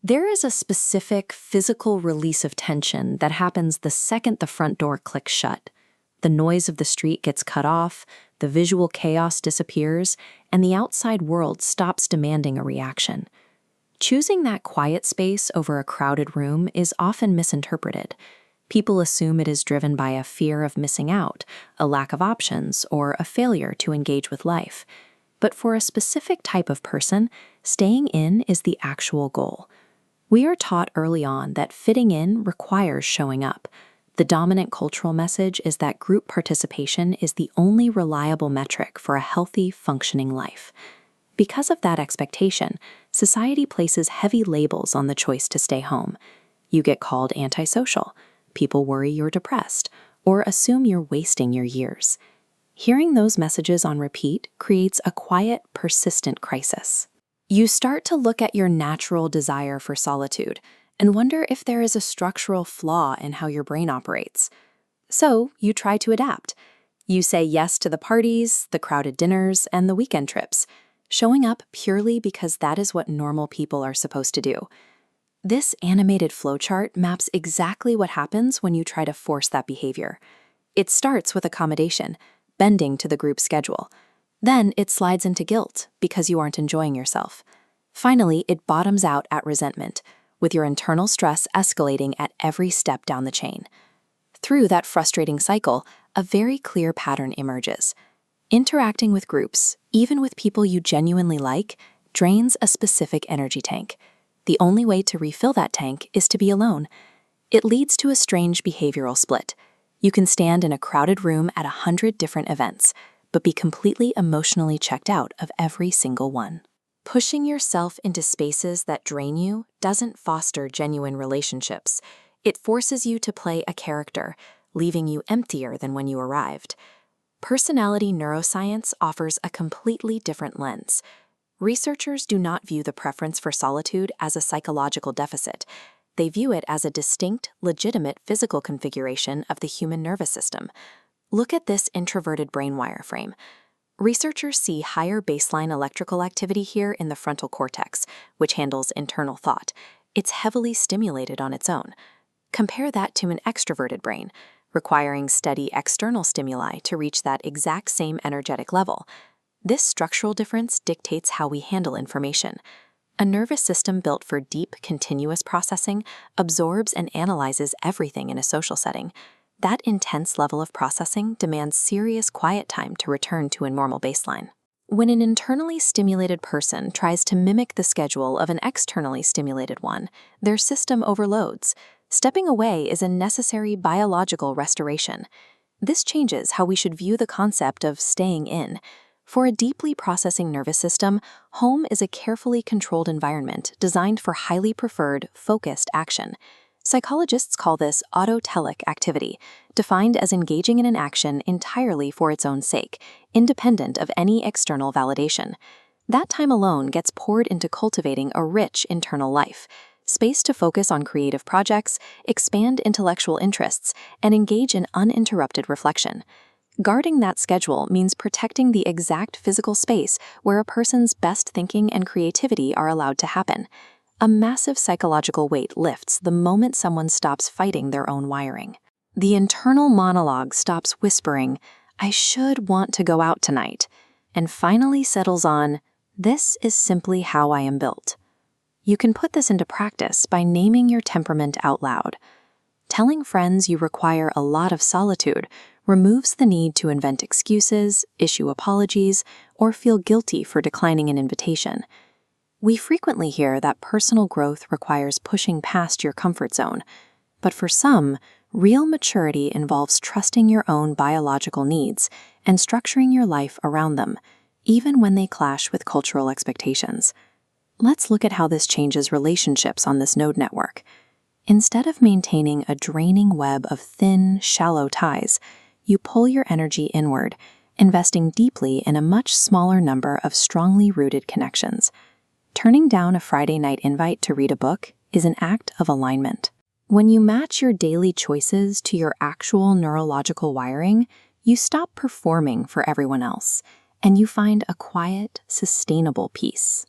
There is a specific physical release of tension that happens the second the front door clicks shut. The noise of the street gets cut off, the visual chaos disappears, and the outside world stops demanding a reaction. Choosing that quiet space over a crowded room is often misinterpreted. People assume it is driven by a fear of missing out, a lack of options, or a failure to engage with life. But for a specific type of person, staying in is the actual goal. We are taught early on that fitting in requires showing up. The dominant cultural message is that group participation is the only reliable metric for a healthy, functioning life. Because of that expectation, society places heavy labels on the choice to stay home. You get called antisocial, people worry you're depressed, or assume you're wasting your years. Hearing those messages on repeat creates a quiet, persistent crisis. You start to look at your natural desire for solitude and wonder if there is a structural flaw in how your brain operates. So you try to adapt. You say yes to the parties, the crowded dinners, and the weekend trips, showing up purely because that is what normal people are supposed to do. This animated flowchart maps exactly what happens when you try to force that behavior. It starts with accommodation, bending to the group schedule. Then it slides into guilt because you aren't enjoying yourself. Finally, it bottoms out at resentment, with your internal stress escalating at every step down the chain. Through that frustrating cycle, a very clear pattern emerges. Interacting with groups, even with people you genuinely like, drains a specific energy tank. The only way to refill that tank is to be alone. It leads to a strange behavioral split. You can stand in a crowded room at 100 different events, but be completely emotionally checked out of every single one. Pushing yourself into spaces that drain you doesn't foster genuine relationships. It forces you to play a character, leaving you emptier than when you arrived. Personality neuroscience offers a completely different lens. Researchers do not view the preference for solitude as a psychological deficit. They view it as a distinct, legitimate physical configuration of the human nervous system. Look at this introverted brain wireframe. Researchers see higher baseline electrical activity here in the frontal cortex, which handles internal thought. It's heavily stimulated on its own. Compare that to an extroverted brain, requiring steady external stimuli to reach that exact same energetic level. This structural difference dictates how we handle information. A nervous system built for deep, continuous processing absorbs and analyzes everything in a social setting. That intense level of processing demands serious quiet time to return to a normal baseline. When an internally stimulated person tries to mimic the schedule of an externally stimulated one, their system overloads. Stepping away is a necessary biological restoration. This changes how we should view the concept of staying in. For a deeply processing nervous system, home is a carefully controlled environment designed for highly preferred, focused action. Psychologists call this Autotelic activity, defined as engaging in an action entirely for its own sake, independent of any external validation. That time alone gets poured into cultivating a rich internal life, space to focus on creative projects, expand intellectual interests, and engage in uninterrupted reflection. Guarding that schedule means protecting the exact physical space where a person's best thinking and creativity are allowed to happen. A massive psychological weight lifts the moment someone stops fighting their own wiring. The internal monologue stops whispering, "I should want to go out tonight," and finally settles on, "This is simply how I am built." You can put this into practice by naming your temperament out loud. Telling friends you require a lot of solitude removes the need to invent excuses, issue apologies, or feel guilty for declining an invitation. We frequently hear that personal growth requires pushing past your comfort zone, but for some, real maturity involves trusting your own biological needs and structuring your life around them, even when they clash with cultural expectations. Let's look at how this changes relationships on this node network. Instead of maintaining a draining web of thin, shallow ties, you pull your energy inward, investing deeply in a much smaller number of strongly rooted connections. Turning down a Friday night invite to read a book is an act of alignment. When you match your daily choices to your actual neurological wiring, you stop performing for everyone else, and you find a quiet, sustainable peace.